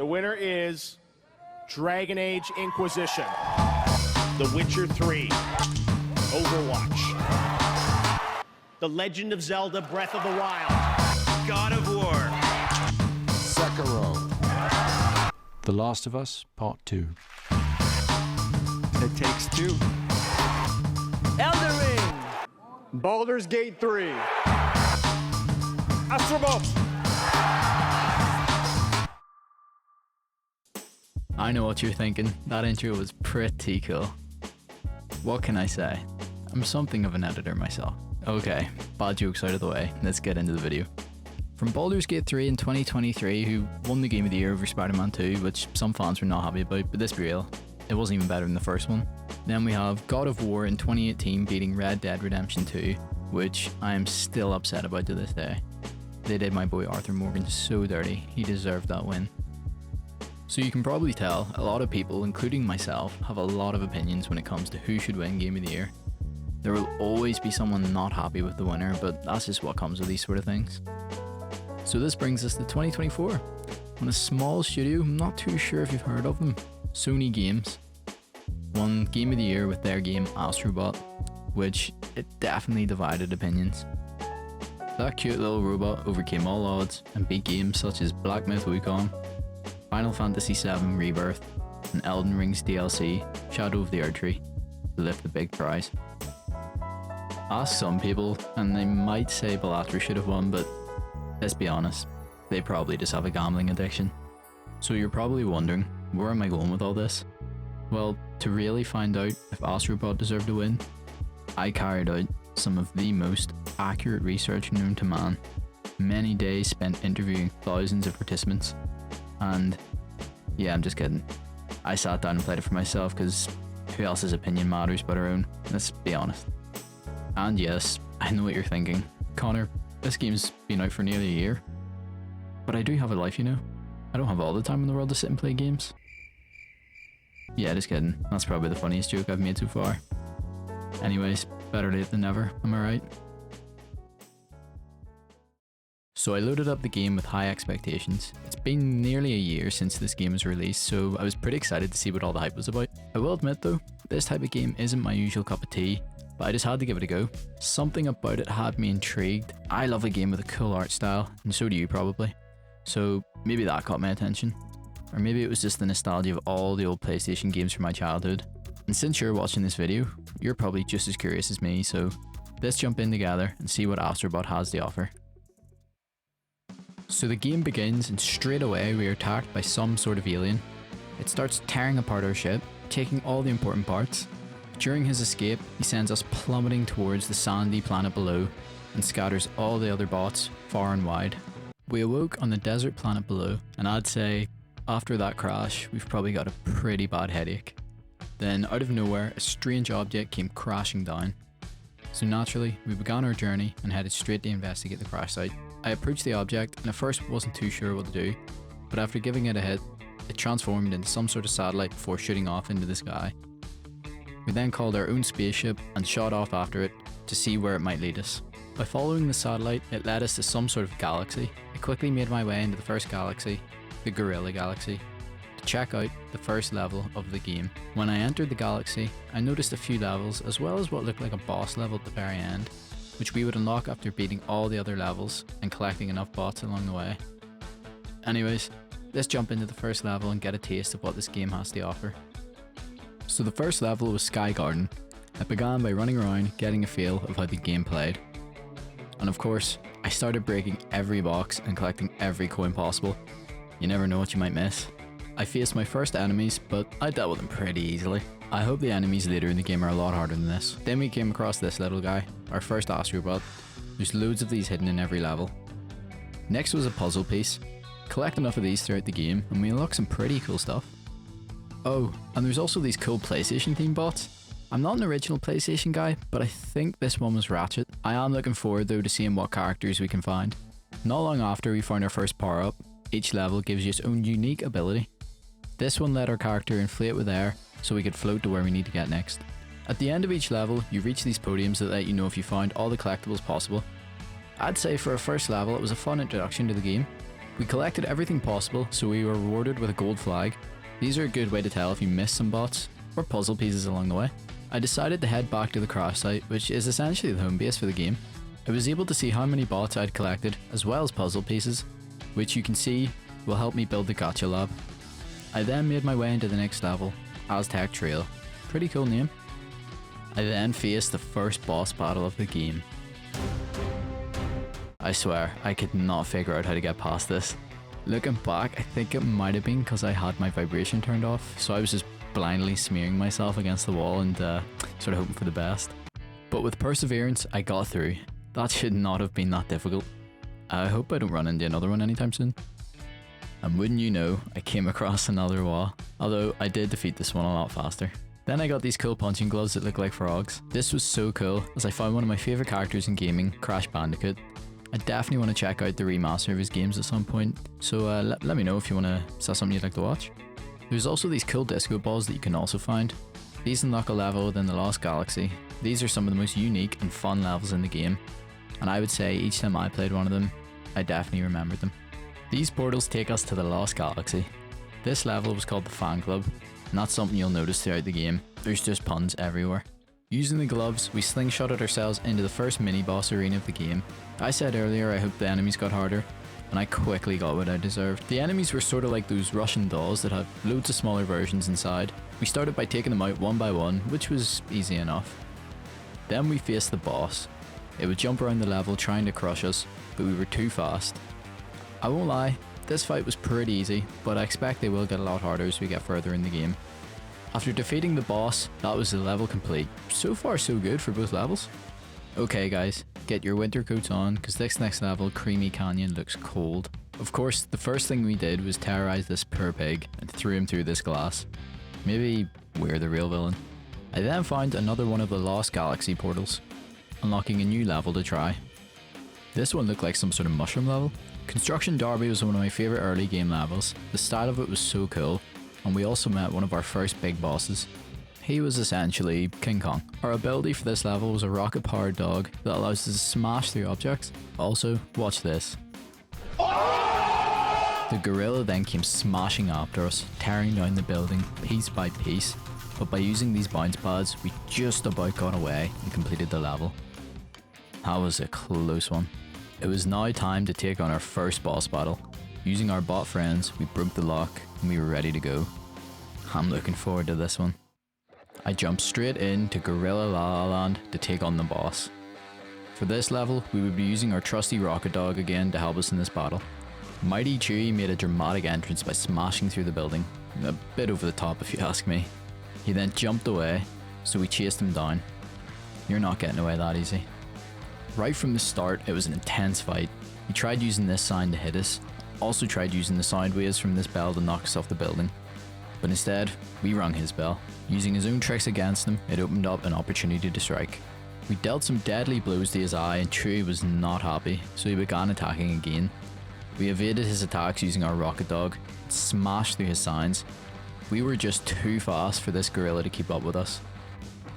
winner is Dragon Age Inquisition, The Witcher 3, Overwatch, The Legend of Zelda Breath of the Wild, God of War, Sekiro, The Last of Us Part 2. It Takes Two, Elden Ring, Baldur's Gate 3, Astro Bot. I know what you're thinking, that intro was pretty cool. What can I say? I'm something of an editor myself. Okay, bad jokes out of the way, let's get into the video. From Baldur's Gate 3 in 2023, who won the Game of the Year over Spider-Man 2, which some fans were not happy about, but let's be real, it wasn't even better than the first one. Then we have God of War in 2018 beating Red Dead Redemption 2, which I am still upset about to this day. They did my boy Arthur Morgan so dirty, he deserved that win. So you can probably tell, a lot of people, including myself, have a lot of opinions when it comes to who should win Game of the Year. There will always be someone not happy with the winner, but that's just what comes with these sort of things. So this brings us to 2024, when a small studio, I'm not too sure if you've heard of them, Sony Games, won Game of the Year with their game Astro Bot, which it definitely divided opinions. That cute little robot overcame all odds and beat games such as Black Myth Wukong, Final Fantasy VII Rebirth, and Elden Ring's DLC, Shadow of the Erdtree, to lift the big prize. Ask some people, and they might say Bellatrix should have won, but let's be honest, they probably just have a gambling addiction. So you're probably wondering, where am I going with all this? Well, to really find out if Astro Bot deserved to win, I carried out some of the most accurate research known to man, many days spent interviewing thousands of participants. And yeah, I'm just kidding. I sat down and played it for myself because who else's opinion matters but our own, let's be honest. And yes, I know what you're thinking. Connor, this game's been out for nearly a year. But I do have a life, you know. I don't have all the time in the world to sit and play games. Yeah, just kidding. That's probably the funniest joke I've made so far. Anyways, better late than never, am I right? So I loaded up the game with high expectations. It's been nearly a year since this game was released, so I was pretty excited to see what all the hype was about. I will admit though, this type of game isn't my usual cup of tea, but I just had to give it a go. Something about it had me intrigued. I love a game with a cool art style, and so do you probably. So maybe that caught my attention. Or maybe it was just the nostalgia of all the old PlayStation games from my childhood. And since you're watching this video, you're probably just as curious as me, so let's jump in together and see what Astro Bot has to offer. So the game begins and straight away we are attacked by some sort of alien. It starts tearing apart our ship, taking all the important parts. During his escape, he sends us plummeting towards the sandy planet below and scatters all the other bots far and wide. We awoke on the desert planet below, and I'd say after that crash, we've probably got a pretty bad headache. Then out of nowhere, a strange object came crashing down. So naturally, we began our journey and headed straight to investigate the crash site. I approached the object and at first wasn't too sure what to do, but after giving it a hit, it transformed into some sort of satellite before shooting off into the sky. We then called our own spaceship and shot off after it to see where it might lead us. By following the satellite, it led us to some sort of galaxy. I quickly made my way into the first galaxy, the Gorilla Galaxy, to check out the first level of the game. When I entered the galaxy, I noticed a few levels as well as what looked like a boss level at the very end, which we would unlock after beating all the other levels and collecting enough bots along the way. Anyways, let's jump into the first level and get a taste of what this game has to offer. So the first level was Sky Garden. I began by running around getting a feel of how the game played. And of course, I started breaking every box and collecting every coin possible. You never know what you might miss. I faced my first enemies, but I dealt with them pretty easily. I hope the enemies later in the game are a lot harder than this. Then we came across this little guy, our first Astro Bot. There's loads of these hidden in every level. Next was a puzzle piece. Collect enough of these throughout the game and we unlock some pretty cool stuff. Oh, and there's also these cool PlayStation themed bots. I'm not an original PlayStation guy, but I think this one was Ratchet. I am looking forward though to seeing what characters we can find. Not long after we found our first power up, each level gives you its own unique ability. This one let our character inflate with air so we could float to where we need to get next. At the end of each level, you reach these podiums that let you know if you found all the collectibles possible. I'd say for a first level it was a fun introduction to the game. We collected everything possible, so we were rewarded with a gold flag. These are a good way to tell if you missed some bots or puzzle pieces along the way. I decided to head back to the crash site, which is essentially the home base for the game. I was able to see how many bots I'd collected, as well as puzzle pieces, which you can see will help me build the gotcha lab. I then made my way into the next level, Aztec Trail. Pretty cool name. I then faced the first boss battle of the game. I swear, I could not figure out how to get past this. Looking back, I think it might have been because I had my vibration turned off, so I was just blindly smearing myself against the wall and sort of hoping for the best. But with perseverance, I got through. That should not have been that difficult. I hope I don't run into another one anytime soon. And wouldn't you know, I came across another wall, although I did defeat this one a lot faster. Then I got these cool punching gloves that look like frogs. This was so cool, as I found one of my favourite characters in gaming, Crash Bandicoot. I definitely want to check out the remaster of his games at some point, so let me know if you want to see something you'd like to watch. There's also these cool disco balls that you can also find. These unlock a level within the Lost Galaxy. These are some of the most unique and fun levels in the game, and I would say each time I played one of them, I definitely remembered them. These portals take us to the Lost Galaxy. This level was called the Fan Club, and that's something you'll notice throughout the game. There's just puns everywhere. Using the gloves, we slingshotted ourselves into the first mini-boss arena of the game. I said earlier I hoped the enemies got harder, and I quickly got what I deserved. The enemies were sort of like those Russian dolls that have loads of smaller versions inside. We started by taking them out one by one, which was easy enough. Then we faced the boss. It would jump around the level trying to crush us, but we were too fast. I won't lie, this fight was pretty easy, but I expect they will get a lot harder as we get further in the game. After defeating the boss, that was the level complete. So far so good for both levels. Okay guys, get your winter coats on, because this next level, Creamy Canyon, looks cold. Of course, the first thing we did was terrorize this poor pig and threw him through this glass. Maybe we're the real villain. I then found another one of the Lost Galaxy portals, unlocking a new level to try. This one looked like some sort of mushroom level. Construction Derby was one of my favourite early game levels. The style of it was so cool, and we also met one of our first big bosses. He was essentially King Kong. Our ability for this level was a rocket-powered dog that allows us to smash through objects. Also, watch this. The gorilla then came smashing after us, tearing down the building piece by piece, but by using these bounce pads, we just about got away and completed the level. That was a close one. It was now time to take on our first boss battle. Using our bot friends, we broke the lock and we were ready to go. I'm looking forward to this one. I jumped straight into Gorilla La La Land to take on the boss. For this level, we would be using our trusty rocket dog again to help us in this battle. Mighty Chewy made a dramatic entrance by smashing through the building. A bit over the top if you ask me. He then jumped away, so we chased him down. You're not getting away that easy. Right from the start, it was an intense fight. He tried using this sign to hit us, also tried using the sound waves from this bell to knock us off the building. But instead, we rung his bell. Using his own tricks against him, it opened up an opportunity to strike. We dealt some deadly blows to his eye and Chewy was not happy, so he began attacking again. We evaded his attacks using our rocket dog, and smashed through his signs. We were just too fast for this gorilla to keep up with us.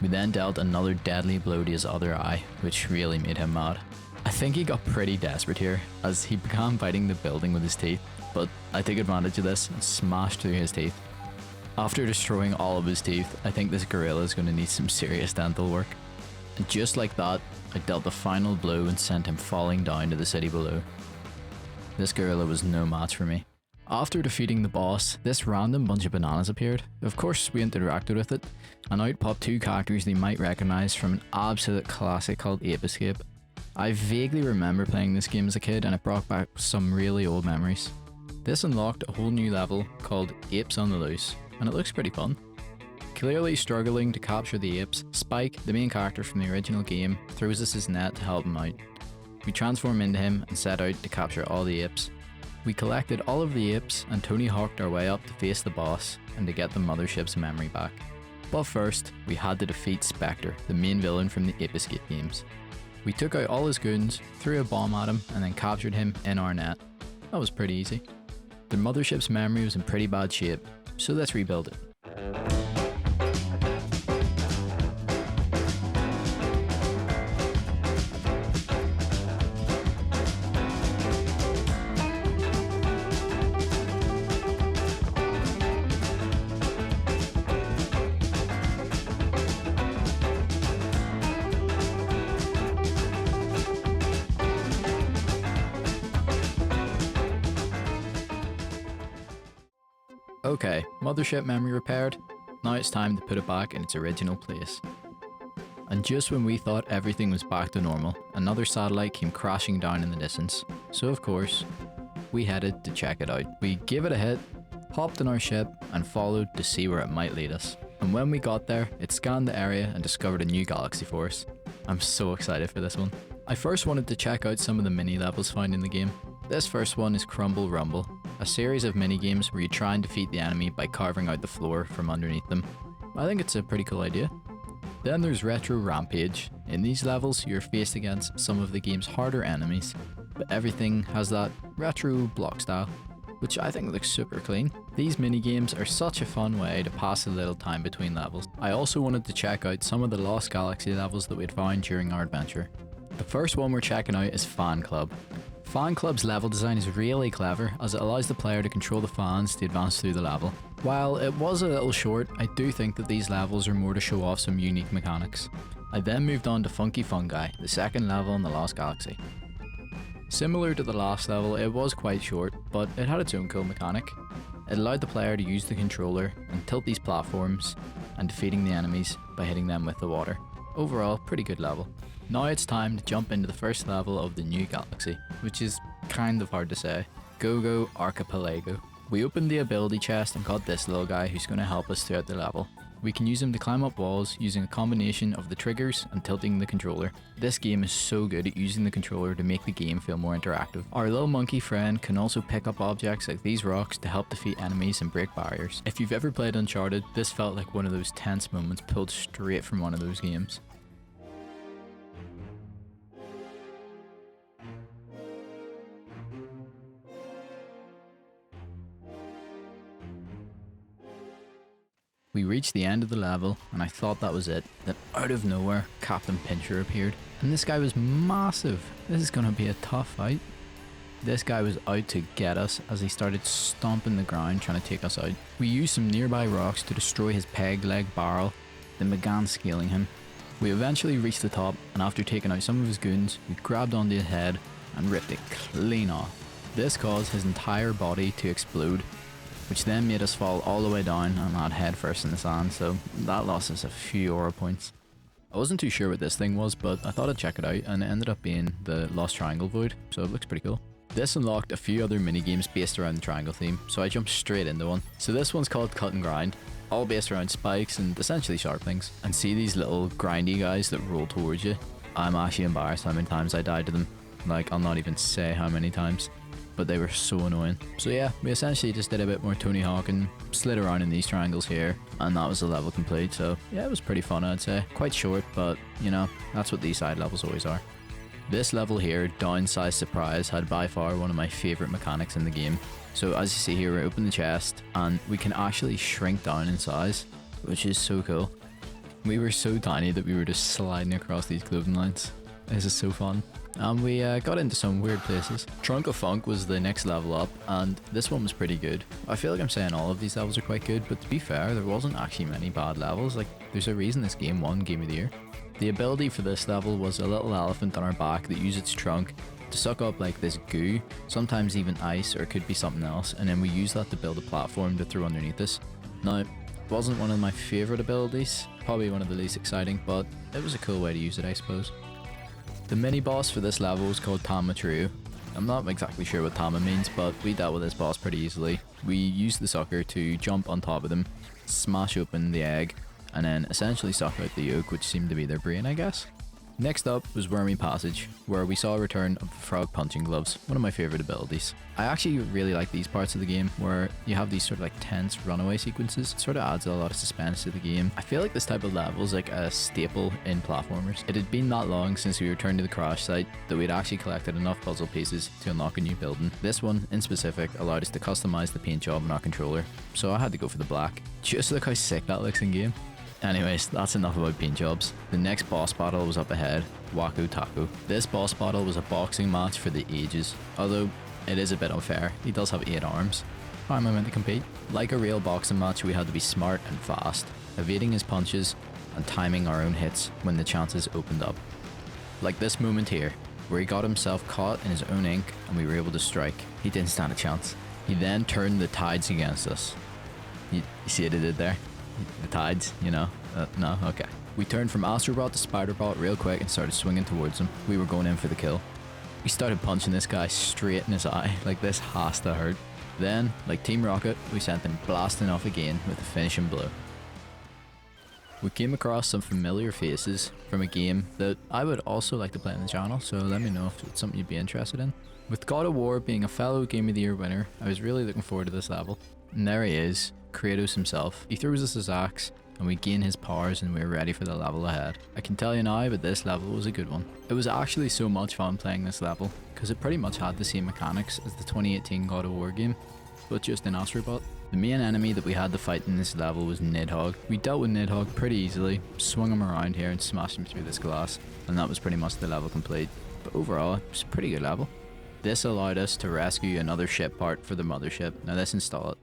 We then dealt another deadly blow to his other eye, which really made him mad. I think he got pretty desperate here, as he began biting the building with his teeth, but I took advantage of this and smashed through his teeth. After destroying all of his teeth, I think this gorilla is going to need some serious dental work. And just like that, I dealt the final blow and sent him falling down to the city below. This gorilla was no match for me. After defeating the boss, this random bunch of bananas appeared. Of course, we interacted with it, and out popped two characters they might recognise from an absolute classic called Ape Escape. I vaguely remember playing this game as a kid and it brought back some really old memories. This unlocked a whole new level called Apes on the Loose, and it looks pretty fun. Clearly struggling to capture the apes, Spike, the main character from the original game, throws us his net to help him out. We transform into him and set out to capture all the apes. We collected all of the apes and Tony Hawked our way up to face the boss and to get the mothership's memory back. But first, we had to defeat Spectre, the main villain from the Ape Escape games. We took out all his goons, threw a bomb at him, and then captured him in our net. That was pretty easy. The mothership's memory was in pretty bad shape, so let's rebuild it. Okay, mothership memory repaired. Now it's time to put it back in its original place. And just when we thought everything was back to normal, another satellite came crashing down in the distance. So of course, we headed to check it out. We gave it a hit, hopped in our ship, and followed to see where it might lead us. And when we got there, it scanned the area and discovered a new galaxy for us. I'm so excited for this one. I first wanted to check out some of the mini levels found in the game. This first one is Crumble Rumble, a series of mini games where you try and defeat the enemy by carving out the floor from underneath them. I think it's a pretty cool idea. Then there's Retro Rampage. In these levels, you're faced against some of the game's harder enemies, but everything has that retro block style, which I think looks super clean. These mini games are such a fun way to pass a little time between levels. I also wanted to check out some of the Lost Galaxy levels that we'd found during our adventure. The first one we're checking out is Fan Club. Fan Club's level design is really clever as it allows the player to control the fans to advance through the level. While it was a little short, I do think that these levels are more to show off some unique mechanics. I then moved on to Funky Fungi, the second level in the Lost Galaxy. Similar to the last level, it was quite short, but it had its own cool mechanic. It allowed the player to use the controller and tilt these platforms and defeating the enemies by hitting them with the water. Overall, pretty good level. Now it's time to jump into the first level of the new galaxy, which is kind of hard to say. Go-Go Archipelago. We opened the ability chest and got this little guy who's going to help us throughout the level. We can use him to climb up walls using a combination of the triggers and tilting the controller. This game is so good at using the controller to make the game feel more interactive. Our little monkey friend can also pick up objects like these rocks to help defeat enemies and break barriers. If you've ever played Uncharted, this felt like one of those tense moments pulled straight from one of those games. We reached the end of the level, and I thought that was it. Then out of nowhere, Captain Pincher appeared. And this guy was massive. This is gonna be a tough fight. This guy was out to get us as he started stomping the ground trying to take us out. We used some nearby rocks to destroy his peg leg barrel, then began scaling him. We eventually reached the top, and after taking out some of his goons, we grabbed onto his head and ripped it clean off. This caused his entire body to explode, which then made us fall all the way down and land head first in the sand, so that lost us a few aura points. I wasn't too sure what this thing was, but I thought I'd check it out, and it ended up being the Lost Triangle Void, so it looks pretty cool. This unlocked a few other minigames based around the triangle theme, so I jumped straight into one. So this one's called Cut and Grind, all based around spikes and essentially sharp things. And see these little grindy guys that roll towards you? I'm actually embarrassed how many times I died to them. Like, I'll not even say how many times. But they were so annoying. So yeah, we essentially just did a bit more Tony Hawk and slid around in these triangles here, and that was the level complete. So yeah, it was pretty fun, I'd say. Quite short, but you know, that's what these side levels always are. This level here, Downsized Surprise, had by far one of my favourite mechanics in the game. So as you see here, we open the chest and we can actually shrink down in size, which is so cool. We were so tiny that we were just sliding across these clothing lines. This is so fun. And we got into some weird places. Trunk of Funk was the next level up, and this one was pretty good. I feel like I'm saying all of these levels are quite good, but to be fair, there wasn't actually many bad levels. Like, there's a reason this game won Game of the Year. The ability for this level was a little elephant on our back that used its trunk to suck up like this goo, sometimes even ice, or it could be something else, and then we used that to build a platform to throw underneath us. Now, it wasn't one of my favourite abilities, probably one of the least exciting, but it was a cool way to use it, I suppose. The mini boss for this level was called Tama Trio. I'm not exactly sure what Tama means, but we dealt with this boss pretty easily. We used the sucker to jump on top of them, smash open the egg, and then essentially suck out the yolk, which seemed to be their brain, I guess. Next up was Wormy Passage, where we saw a return of the frog punching gloves, one of my favourite abilities. I actually really like these parts of the game where you have these sort of like tense runaway sequences. It sort of adds a lot of suspense to the game. I feel like this type of level is like a staple in platformers. It had been that long since we returned to the crash site that we'd actually collected enough puzzle pieces to unlock a new building. This one in specific allowed us to customise the paint job on our controller, so I had to go for the black. Just look how sick that looks in game. Anyways, that's enough about paint jobs. The next boss battle was up ahead, Waku Taco. This boss battle was a boxing match for the ages, although it is a bit unfair. He does have 8 arms. How am I meant to compete? Like a real boxing match, we had to be smart and fast, evading his punches and timing our own hits when the chances opened up. Like this moment here, where he got himself caught in his own ink and we were able to strike. He didn't stand a chance. He then turned the tides against us. You see what I did there? The tides, you know? No? Okay. We turned from Astro Bot to Spider Bot real quick and started swinging towards him. We were going in for the kill. We started punching this guy straight in his eye. Like, this has to hurt. Then, like Team Rocket, we sent him blasting off again with a finishing blow. We came across some familiar faces from a game that I would also like to play on the channel, so let me know if it's something you'd be interested in. With God of War being a fellow Game of the Year winner, I was really looking forward to this level. And there he is, Kratos himself. He throws us his axe, and we gain his powers and we're ready for the level ahead. I can tell you now, but this level was a good one. It was actually so much fun playing this level, because it pretty much had the same mechanics as the 2018 God of War game, but just in Astro Bot. The main enemy that we had to fight in this level was Nidhogg. We dealt with Nidhogg pretty easily, swung him around here and smashed him through this glass, and that was pretty much the level complete. But overall, it was a pretty good level. This allowed us to rescue another ship part for the mothership. Now let's install it.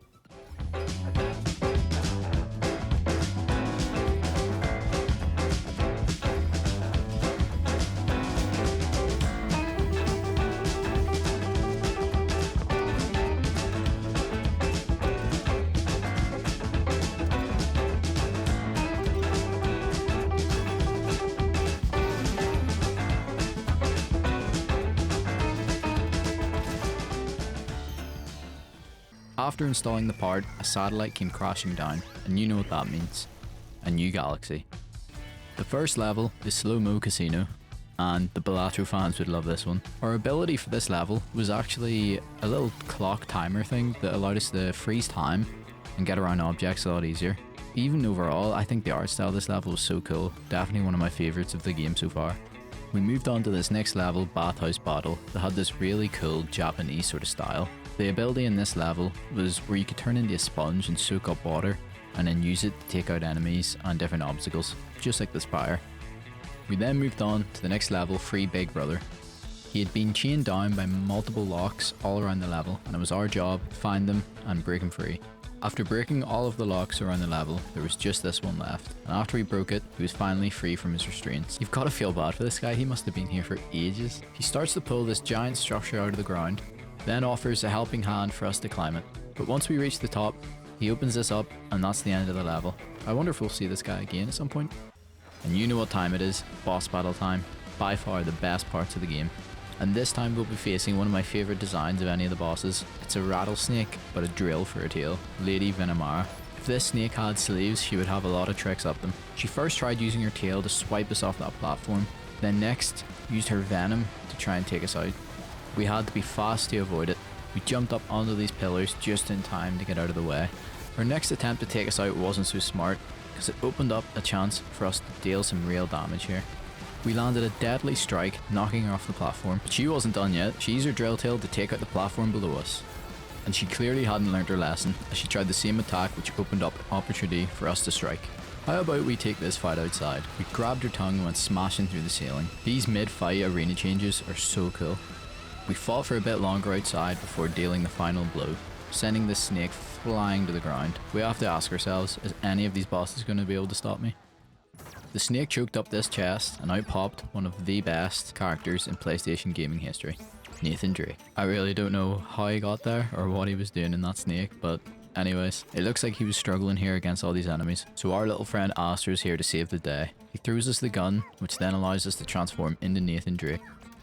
After installing the part, a satellite came crashing down, and you know what that means. A new galaxy. The first level is Slow Mo Casino, and the Balatro fans would love this one. Our ability for this level was actually a little clock timer thing that allowed us to freeze time and get around objects a lot easier. Even overall, I think the art style of this level was so cool, definitely one of my favourites of the game so far. We moved on to this next level, Bathhouse Battle, that had this really cool Japanese sort of style. The ability in this level was where you could turn into a sponge and soak up water, and then use it to take out enemies and different obstacles, just like the Spire. We then moved on to the next level, Free Big Brother. He had been chained down by multiple locks all around the level, and it was our job to find them and break him free. After breaking all of the locks around the level, there was just this one left, and after he broke it, he was finally free from his restraints. You've got to feel bad for this guy, he must have been here for ages. He starts to pull this giant structure out of the ground, then offers a helping hand for us to climb it. But once we reach the top, he opens this up, and that's the end of the level. I wonder if we'll see this guy again at some point. And you know what time it is, boss battle time. By far the best parts of the game. And this time we'll be facing one of my favourite designs of any of the bosses. It's a rattlesnake, but a drill for a tail. Lady Venomara. If this snake had sleeves, she would have a lot of tricks up them. She first tried using her tail to swipe us off that platform, then next used her venom to try and take us out. We had to be fast to avoid it. We jumped up onto these pillars just in time to get out of the way. Her next attempt to take us out wasn't so smart, because it opened up a chance for us to deal some real damage here. We landed a deadly strike, knocking her off the platform, but she wasn't done yet. She used her drill tail to take out the platform below us. And she clearly hadn't learned her lesson, as she tried the same attack, which opened up an opportunity for us to strike. How about we take this fight outside? We grabbed her tongue and went smashing through the ceiling. These mid-fight arena changes are so cool. We fought for a bit longer outside before dealing the final blow, sending the snake flying to the ground. We have to ask ourselves, is any of these bosses going to be able to stop me? The snake choked up this chest, and out popped one of the best characters in PlayStation gaming history, Nathan Drake. I really don't know how he got there or what he was doing in that snake, but anyways, it looks like he was struggling here against all these enemies. So our little friend Astro is here to save the day. He throws us the gun, which then allows us to transform into Nathan Drake.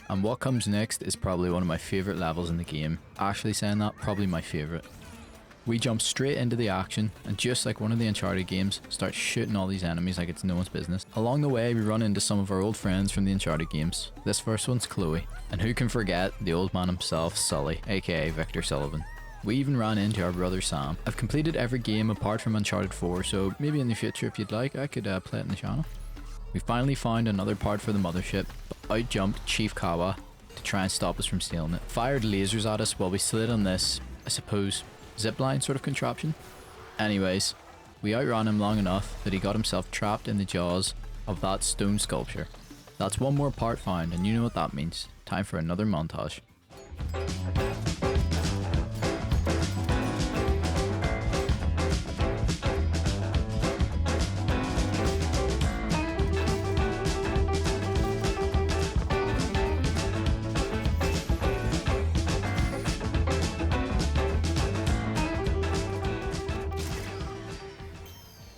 And what comes next is probably one of my favourite levels in the game. Actually saying that, probably my favourite. We jump straight into the action, and just like one of the Uncharted games, start shooting all these enemies like it's no one's business. Along the way, we run into some of our old friends from the Uncharted games. This first one's Chloe, and who can forget the old man himself, Sully, aka Victor Sullivan. We even ran into our brother Sam. I've completed every game apart from Uncharted 4, so maybe in the future if you'd like, I could play it on the channel. We finally found another part for the mothership, but out jumped Chief Kawa to try and stop us from stealing it. Fired lasers at us while we slid on this, I suppose, zipline sort of contraption. Anyways, we outran him long enough that he got himself trapped in the jaws of that stone sculpture. That's one more part found, and you know what that means. Time for another montage.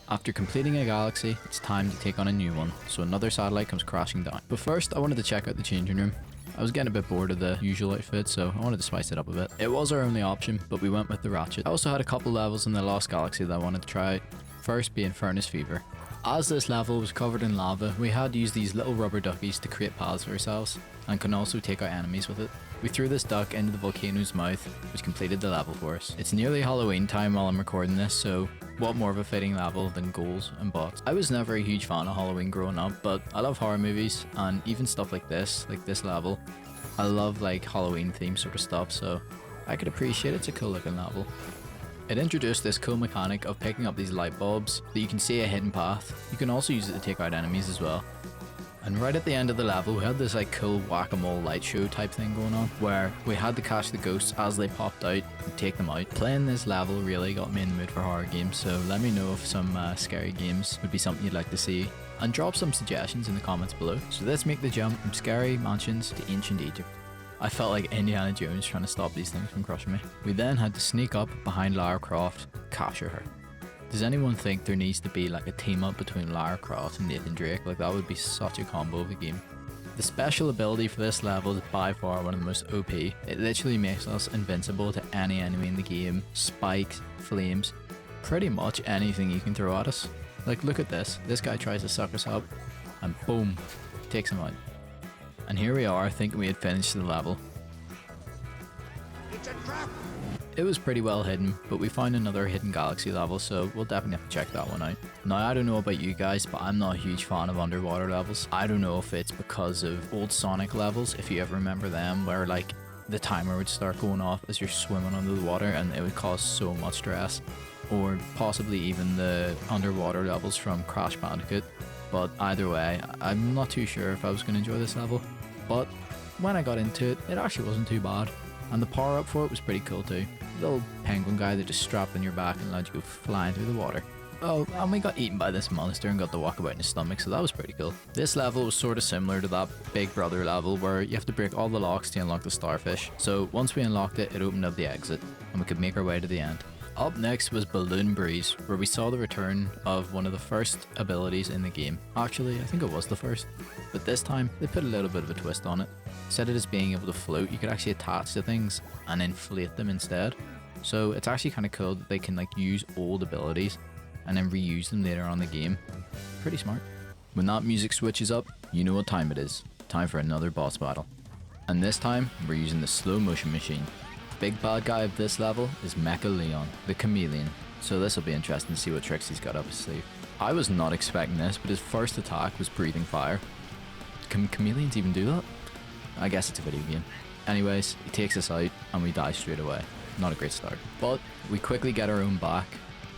After completing a galaxy, it's time to take on a new one, so another satellite comes crashing down. But first, I wanted to check out the changing room. I was getting a bit bored of the usual outfit, so I wanted to spice it up a bit. It was our only option, but we went with the Ratchet. I also had a couple levels in the Lost Galaxy that I wanted to try out. First being Furnace Fever. As this level was covered in lava, we had to use these little rubber duckies to create paths for ourselves, and can also take out enemies with it. We threw this duck into the volcano's mouth, which completed the level for us. It's nearly Halloween time while I'm recording this, so what more of a fitting level than ghouls and bots. I was never a huge fan of Halloween growing up, but I love horror movies, and even stuff like this level. I love like Halloween themed sort of stuff, so I could appreciate it's a cool looking level. It introduced this cool mechanic of picking up these light bulbs that you can see a hidden path. You can also use it to take out enemies as well. And right at the end of the level, we had this like cool whack-a-mole light show type thing going on, where we had to catch the ghosts as they popped out and take them out. Playing this level really got me in the mood for horror games, so let me know if some scary games would be something you'd like to see, and drop some suggestions in the comments below. So let's make the jump from scary mansions to ancient Egypt. I felt like Indiana Jones trying to stop these things from crushing me. We then had to sneak up behind Lara Croft, capture her. Does anyone think there needs to be like a team up between Lara Croft and Nathan Drake? Like that would be such a combo of a game. The special ability for this level is by far one of the most OP. It literally makes us invincible to any enemy in the game, spikes, flames, pretty much anything you can throw at us. Like look at this, this guy tries to suck us up and boom, takes him out. And here we are thinking we had finished the level. It's a trap! It was pretty well hidden, but we found another hidden galaxy level, so we'll definitely have to check that one out. Now I don't know about you guys, but I'm not a huge fan of underwater levels. I don't know if it's because of old Sonic levels, if you ever remember them, where like the timer would start going off as you're swimming under the water and it would cause so much stress. Or possibly even the underwater levels from Crash Bandicoot. But either way, I'm not too sure if I was going to enjoy this level. But when I got into it, it actually wasn't too bad. And the power up for it was pretty cool too. Little penguin guy that just strapped on your back and allowed you to go flying through the water. Oh, and we got eaten by this monster and got to walk about in his stomach, so that was pretty cool. This level was sort of similar to that Big Brother level where you have to break all the locks to unlock the starfish. So once we unlocked it, it opened up the exit and we could make our way to the end. Up next was Balloon Breeze, where we saw the return of one of the first abilities in the game. Actually, I think it was the first, but this time they put a little bit of a twist on it. Instead of just being able to float, you could actually attach to things and inflate them instead. So it's actually kind of cool that they can like use old abilities and then reuse them later on in the game. Pretty smart. When that music switches up, you know what time it is. Time for another boss battle. And this time, we're using the slow motion machine. Big bad guy of this level is Mecha Leon, the chameleon, so this will be interesting to see what tricks he's got up his sleeve. I was not expecting this, but his first attack was breathing fire. Can chameleons even do that? I guess it's a video game. Anyways, he takes us out and we die straight away. Not a great start. But we quickly get our own back.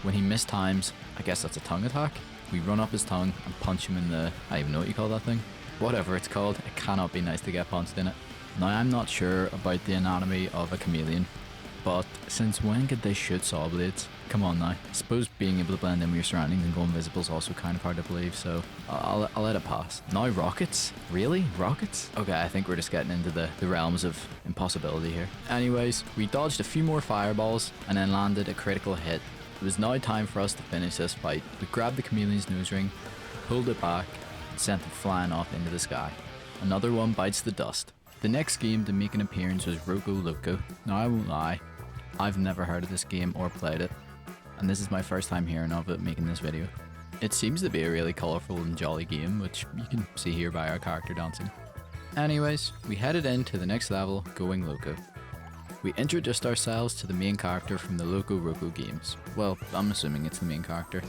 When he mistimes, I guess that's a tongue attack, we run up his tongue and punch him in the... I don't even know what you call that thing. Whatever it's called, it cannot be nice to get punched in it. Now I'm not sure about the anatomy of a chameleon, but since when could they shoot saw blades? Come on now. I suppose being able to blend in with your surroundings and go invisible is also kind of hard to believe, so I'll let it pass. Now rockets? Really? Rockets? Okay, I think we're just getting into the realms of impossibility here. Anyways, we dodged a few more fireballs and then landed a critical hit. It was now time for us to finish this fight. We grabbed the chameleon's nose ring, pulled it back, and sent it flying off into the sky. Another one bites the dust. The next game to make an appearance was Roco Loco. Now I won't lie, I've never heard of this game or played it, and this is my first time hearing of it making this video. It seems to be a really colourful and jolly game, which you can see here by our character dancing. Anyways, we headed into the next level, Going Loco. We introduced ourselves to the main character from the Loco Roco games. Well, I'm assuming it's the main character.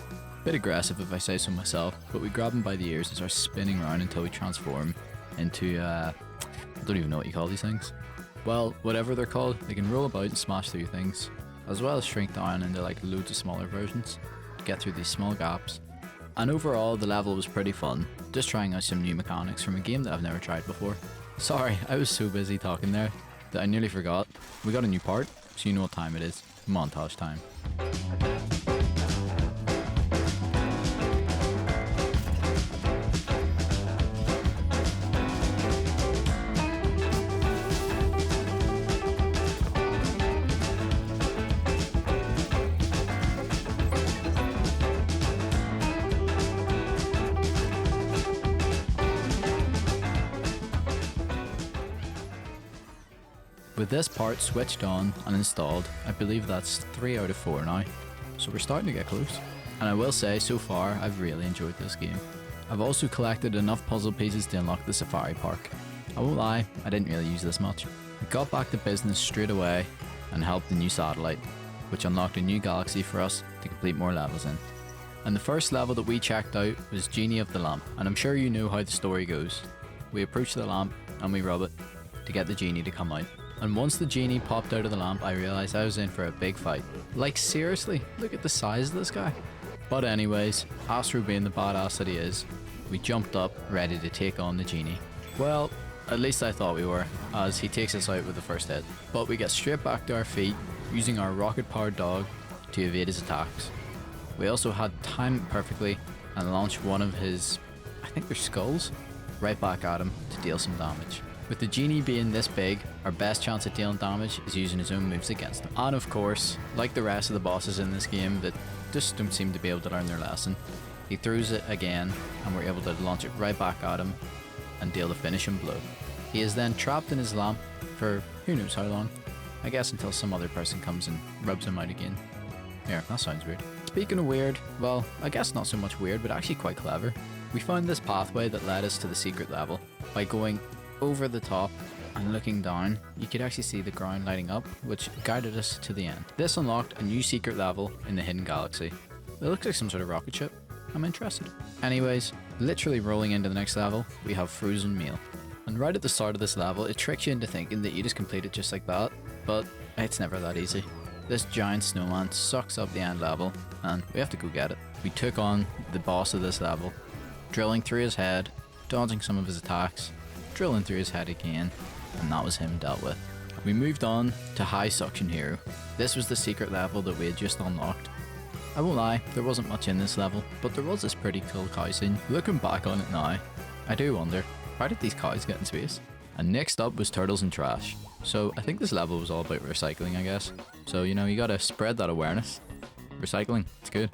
Bit aggressive if I say so myself, but we grab him by the ears and start spinning around until we transform into I don't even know what you call these things. Well, whatever they're called, they can roll about and smash through things, as well as shrink down into like loads of smaller versions to get through these small gaps. And overall, the level was pretty fun, just trying out some new mechanics from a game that I've never tried before. Sorry, I was so busy talking there that I nearly forgot. We got a new part, so you know what time it is. Montage time. With this part switched on and installed, I believe that's 3 out of 4 now, so we're starting to get close. And I will say, so far, I've really enjoyed this game. I've also collected enough puzzle pieces to unlock the safari park. I won't lie, I didn't really use this much. We got back to business straight away and helped the new satellite, which unlocked a new galaxy for us to complete more levels in. And the first level that we checked out was Genie of the Lamp, and I'm sure you know how the story goes. We approach the lamp and we rub it to get the genie to come out. And once the genie popped out of the lamp, I realised I was in for a big fight. Like seriously, look at the size of this guy. But anyways, Astro being the badass that he is, we jumped up ready to take on the genie. Well, at least I thought we were, as he takes us out with the first hit. But we get straight back to our feet, using our rocket-powered dog to evade his attacks. We also had timed it perfectly and launched one of his, I think they're skulls, right back at him to deal some damage. With the genie being this big, our best chance at dealing damage is using his own moves against him. And of course, like the rest of the bosses in this game that just don't seem to be able to learn their lesson, he throws it again and we're able to launch it right back at him and deal the finishing blow. He is then trapped in his lamp for who knows how long. I guess until some other person comes and rubs him out again. Here, that sounds weird. Speaking of weird, well, I guess not so much weird, but actually quite clever. We found this pathway that led us to the secret level. By going over the top and looking down, you could actually see the ground lighting up, which guided us to the end. This unlocked a new secret level in the hidden galaxy. It looks like some sort of rocket ship. I'm interested. Anyways, literally rolling into the next level, we have frozen meal. And right at the start of this level, it tricks you into thinking that you just complete it just like that, but it's never that easy. This giant snowman sucks up the end level, and we have to go get it. We took on the boss of this level, drilling through his head, dodging some of his attacks, drilling through his head again, and that was him dealt with. We moved on to High Suction Hero. This was the secret level that we had just unlocked. I won't lie, there wasn't much in this level, but there was this pretty cool cow scene. Looking back on it now, I do wonder, how did these cows get in space? And next up was Turtles and Trash. So I think this level was all about recycling, I guess. So, you know, you gotta spread that awareness. Recycling, it's good.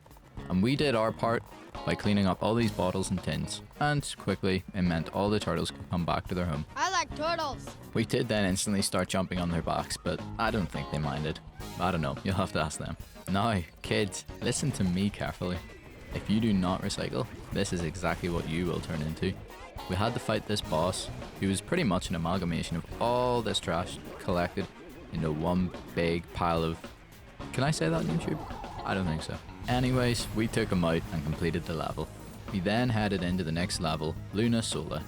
And we did our part by cleaning up all these bottles and tins. And quickly, it meant all the turtles could come back to their home. I like turtles. We did then instantly start jumping on their backs, but I don't think they minded. I don't know, you'll have to ask them. Now, kids, listen to me carefully. If you do not recycle, this is exactly what you will turn into. We had to fight this boss, who was pretty much an amalgamation of all this trash collected into one big pile of... Can I say that on YouTube? I don't think so. Anyways, we took him out and completed the level. We then headed into the next level, Luna Sola.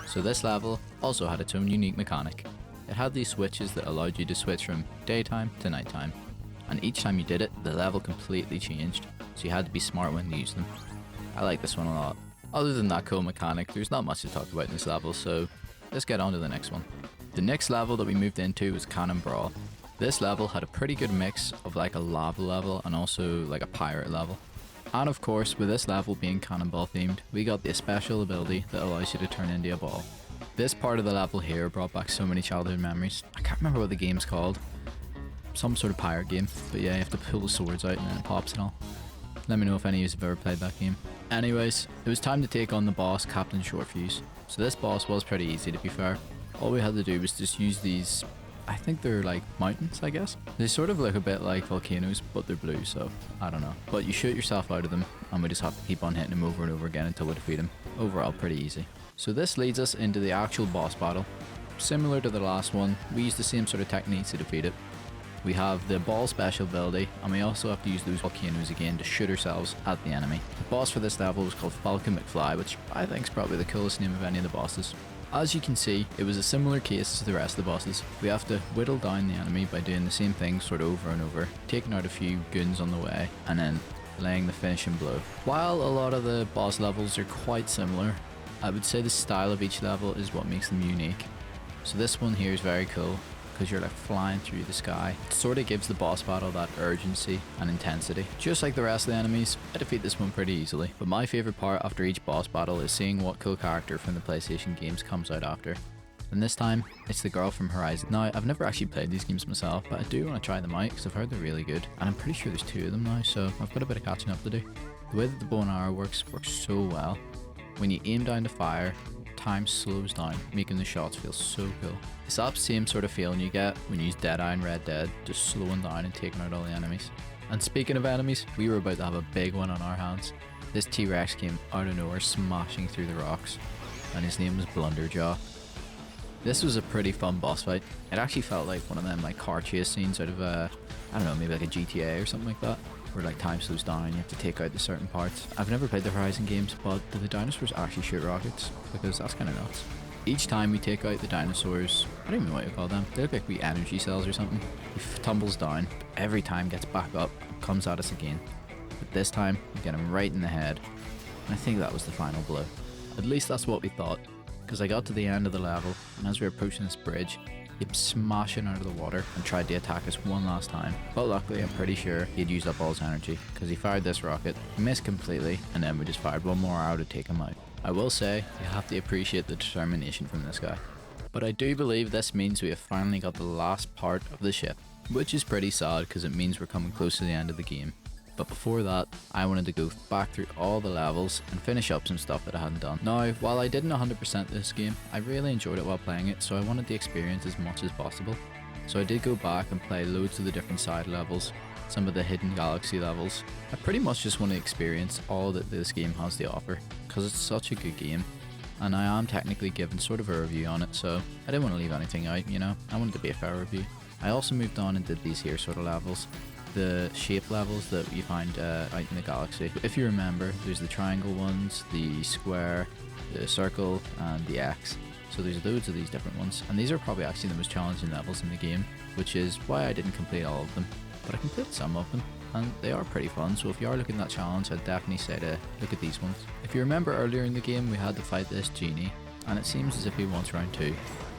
So this level also had its own unique mechanic. It had these switches that allowed you to switch from daytime to nighttime. And each time you did it, the level completely changed, so you had to be smart when you used them. I like this one a lot. Other than that cool mechanic, there's not much to talk about in this level, so let's get on to the next one. The next level that we moved into was Cannon Brawl. This level had a pretty good mix of like a lava level and also like a pirate level. And of course, with this level being cannonball themed, we got the special ability that allows you to turn into a ball. This part of the level here brought back so many childhood memories. I can't remember what the game's called. Some sort of pirate game, but yeah, you have to pull the swords out and then it pops and all. Let me know if any of you have ever played that game. Anyways, it was time to take on the boss, Captain Shortfuse. So this boss was pretty easy, to be fair. All we had to do was just use these, I think they're like mountains, I guess. They sort of look a bit like volcanoes, but they're blue, so I don't know. But you shoot yourself out of them, and we just have to keep on hitting them over and over again until we defeat them. Overall, pretty easy. So this leads us into the actual boss battle. Similar to the last one, we use the same sort of techniques to defeat it. We have the ball special ability, and we also have to use those volcanoes again to shoot ourselves at the enemy. The boss for this level was called Falcon McFly, which I think is probably the coolest name of any of the bosses. As you can see, it was a similar case to the rest of the bosses. We have to whittle down the enemy by doing the same thing sort of over and over, taking out a few goons on the way, and then laying the finishing blow. While a lot of the boss levels are quite similar, I would say the style of each level is what makes them unique. So this one here is very cool, because you're like flying through the sky. It sort of gives the boss battle that urgency and intensity. Just like the rest of the enemies, I defeat this one pretty easily. But my favourite part after each boss battle is seeing what cool character from the PlayStation games comes out after. And this time, it's the girl from Horizon. Now, I've never actually played these games myself, but I do want to try them out because I've heard they're really good. And I'm pretty sure there's 2 of them now, so I've got a bit of catching up to do. The way that the bow and arrow works so well. When you aim down to fire, time slows down, making the shots feel so cool. It's that same sort of feeling you get when you use Deadeye in Red Dead, just slowing down and taking out all the enemies. And speaking of enemies, we were about to have a big one on our hands. This T-Rex came out of nowhere smashing through the rocks, and his name was Blunderjaw. This was a pretty fun boss fight. It actually felt like one of them like car chase scenes out of I don't know, maybe like a GTA or something like that, where like time slows down and you have to take out the certain parts. I've never played the Horizon games, but do the dinosaurs actually shoot rockets? Because that's kind of nuts. Each time we take out the dinosaurs, I don't even know what you call them, they look like wee energy cells or something. He tumbles down, but every time gets back up and comes at us again. But this time, we get him right in the head. And I think that was the final blow. At least that's what we thought, because I got to the end of the level, and as we were approaching this bridge, he came smashing out of the water and tried to attack us one last time. But luckily, I'm pretty sure he'd used up all his energy, because he fired this rocket, missed completely, and then we just fired one more arrow to take him out. I will say, you have to appreciate the determination from this guy. But I do believe this means we have finally got the last part of the ship, which is pretty sad because it means we're coming close to the end of the game. But before that, I wanted to go back through all the levels and finish up some stuff that I hadn't done. Now, while I didn't 100% this game, I really enjoyed it while playing it, so I wanted to experience as much as possible. So I did go back and play loads of the different side levels, some of the hidden galaxy levels. I pretty much just want to experience all that this game has to offer, because it's such a good game, and I am technically giving sort of a review on it, so I didn't want to leave anything out, you know, I wanted to be a fair review. I also moved on and did these here sort of levels, the shape levels that you find out in the galaxy. If you remember, there's the triangle ones, the square, the circle, and the X. So there's loads of these different ones, and these are probably actually the most challenging levels in the game, which is why I didn't complete all of them. But I completed some of them, and they are pretty fun, so if you are looking at that challenge, I'd definitely say to look at these ones. If you remember earlier in the game, we had to fight this genie, and it seems as if he wants round 2.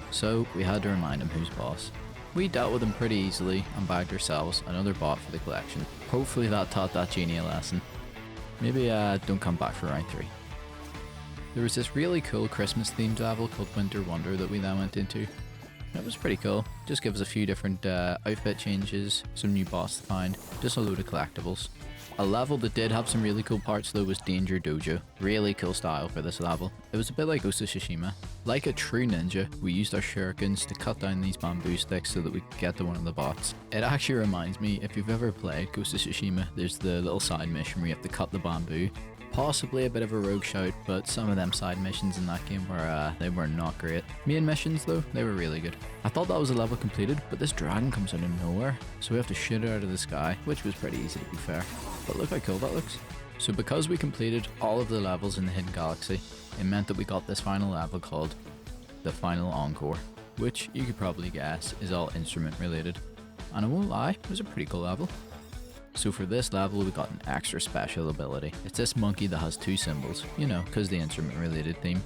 So we had to remind him who's boss. We dealt with him pretty easily and bagged ourselves another bot for the collection. Hopefully that taught that genie a lesson. Maybe don't come back for round 3. There was this really cool Christmas themed level called Winter Wonder that we then went into. It was pretty cool. Just gives a few different outfit changes, some new boss to find, just a load of collectibles. A level that did have some really cool parts though was Danger Dojo. Really cool style for this level. It was a bit like Ghost of Tsushima. Like a true ninja, we used our shurikens to cut down these bamboo sticks so that we could get to one of the bots. It actually reminds me, if you've ever played Ghost of Tsushima, there's the little side mission where you have to cut the bamboo. Possibly a bit of a rogue shout, but some of them side missions in that game were not great. Main missions though, they were really good. I thought that was a level completed, but this dragon comes out of nowhere, so we have to shoot it out of the sky, which was pretty easy to be fair. But look how cool that looks. So because we completed all of the levels in the Hidden Galaxy, it meant that we got this final level called the Final Encore, which you could probably guess is all instrument related. And I won't lie, it was a pretty cool level. So for this level we got an extra special ability. It's this monkey that has 2 symbols, you know, because the instrument related theme.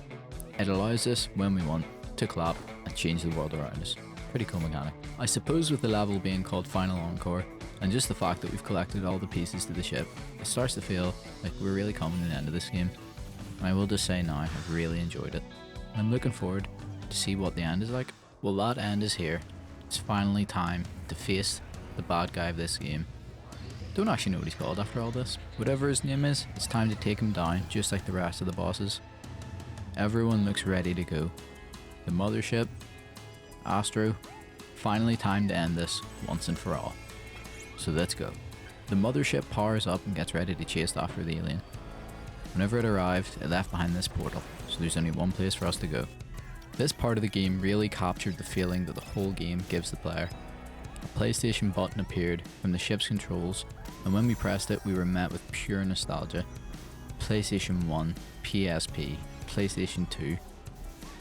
It allows us, when we want, to clap and change the world around us. Pretty cool mechanic. I suppose with the level being called Final Encore, and just the fact that we've collected all the pieces to the ship, it starts to feel like we're really coming to the end of this game. And I will just say now, I've really enjoyed it. I'm looking forward to see what the end is like. Well, that end is here. It's finally time to face the bad guy of this game. Don't actually know what he's called after all this. Whatever his name is, it's time to take him down, just like the rest of the bosses. Everyone looks ready to go. The mothership, Astro, finally time to end this once and for all. So let's go. The mothership powers up and gets ready to chase after the alien. Whenever it arrived, it left behind this portal, so there's only one place for us to go. This part of the game really captured the feeling that the whole game gives the player. A PlayStation button appeared from the ship's controls, and when we pressed it we were met with pure nostalgia. PlayStation 1, PSP, PlayStation 2,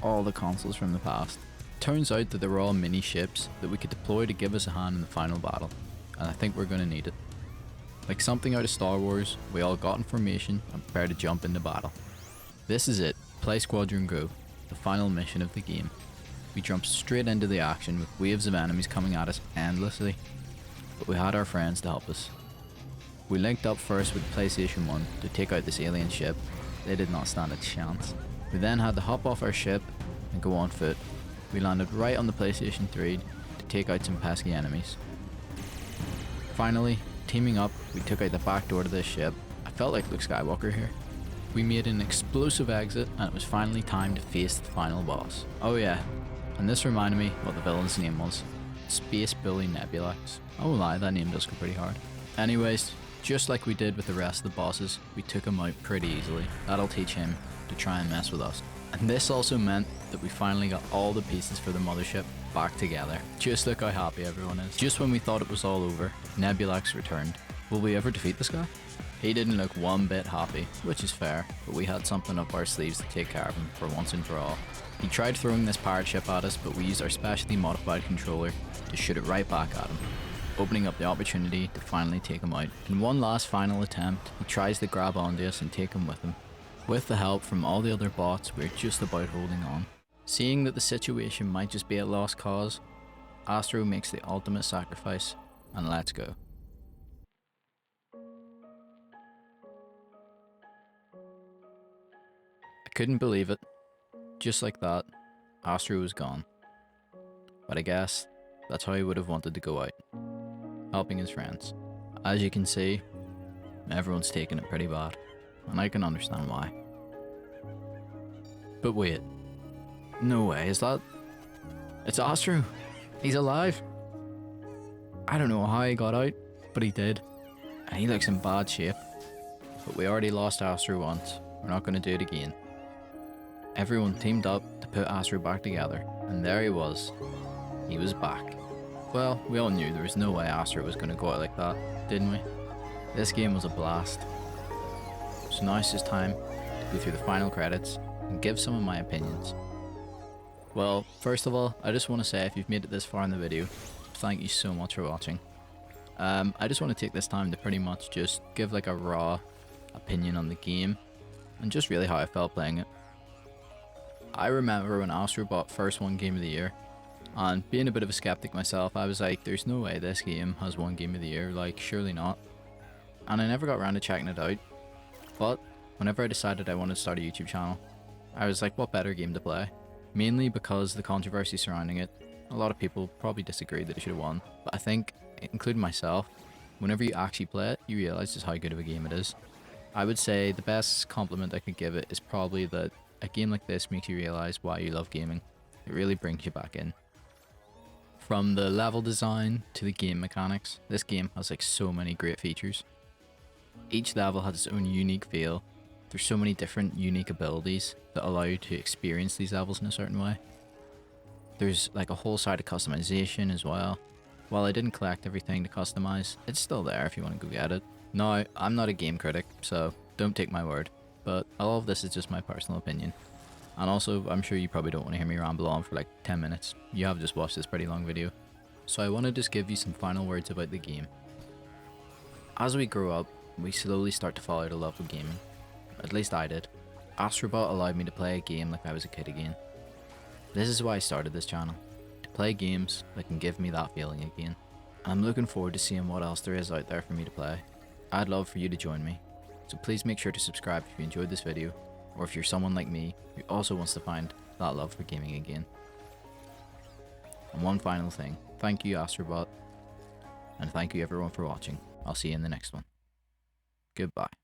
all the consoles from the past. Turns out that they were all mini ships that we could deploy to give us a hand in the final battle, and I think we're going to need it. Like something out of Star Wars, we all got in formation and prepared to jump into battle. This is it, Play Squadron Go, the final mission of the game. We jumped straight into the action with waves of enemies coming at us endlessly, but we had our friends to help us. We linked up first with PlayStation 1 to take out this alien ship. They did not stand a chance. We then had to hop off our ship and go on foot. We landed right on the PlayStation 3 to take out some pesky enemies. Finally, teaming up, we took out the back door to this ship. I felt like Luke Skywalker here. we made an explosive exit and it was finally time to face the final boss. Oh yeah, and this reminded me what the villain's name was. Space Bully Nebulax. I won't lie, that name does go pretty hard. Anyways, just like we did with the rest of the bosses, we took him out pretty easily. That'll teach him to try and mess with us. And this also meant that we finally got all the pieces for the mothership back together. Just look how happy everyone is. Just when we thought it was all over, Nebulax returned. Will we ever defeat this guy? He didn't look one bit happy, which is fair, but we had something up our sleeves to take care of him for once and for all. He tried throwing this pirate ship at us, but we used our specially modified controller to shoot it right back at him, opening up the opportunity to finally take him out. In one last final attempt, he tries to grab onto us and take him with him. With the help from all the other bots, we're just about holding on. Seeing that the situation might just be a lost cause, Astro makes the ultimate sacrifice and lets go. I couldn't believe it. Just like that, Astro was gone. But I guess that's how he would have wanted to go out, helping his friends. As you can see, everyone's taking it pretty bad, and I can understand why. But wait, no way, is that... It's Astro! He's alive! I don't know how he got out, but he did. And he looks in bad shape. But we already lost Astro once, we're not going to do it again. Everyone teamed up to put Astro back together, and there he was. He was back. Well, we all knew there was no way Astro was going to go out like that, didn't we? This game was a blast. So now it's just time to go through the final credits and give some of my opinions. Well, first of all, I just want to say if you've made it this far in the video, thank you so much for watching. I just want to take this time to pretty much just give like a raw opinion on the game and just really how I felt playing it. I remember when Astro Bot first won Game of the Year, and being a bit of a skeptic myself, I was like, there's no way this game has won Game of the Year, like surely not. And I never got around to checking it out, but whenever I decided I wanted to start a YouTube channel, I was like, what better game to play? Mainly because of the controversy surrounding it. A lot of people probably disagreed that it should have won, but I think, including myself, whenever you actually play it, you realise just how good of a game it is. I would say the best compliment I could give it is probably that a game like this makes you realise why you love gaming. It really brings you back in. From the level design to the game mechanics, this game has like so many great features. Each level has its own unique feel. There's so many different unique abilities that allow you to experience these levels in a certain way. There's like a whole side of customization as well. While I didn't collect everything to customize, it's still there if you want to go get it. Now, I'm not a game critic, so don't take my word, but all of this is just my personal opinion. And also, I'm sure you probably don't want to hear me ramble on for like 10 minutes. You have just watched this pretty long video. So I want to just give you some final words about the game. As we grow up, we slowly start to fall out of love with gaming. At least I did. Astro Bot allowed me to play a game like I was a kid again. This is why I started this channel. To play games that can give me that feeling again. And I'm looking forward to seeing what else there is out there for me to play. I'd love for you to join me. So please make sure to subscribe if you enjoyed this video, or if you're someone like me who also wants to find that love for gaming again. And one final thing, thank you Astro Bot, and thank you everyone for watching. I'll see you in the next one. Goodbye.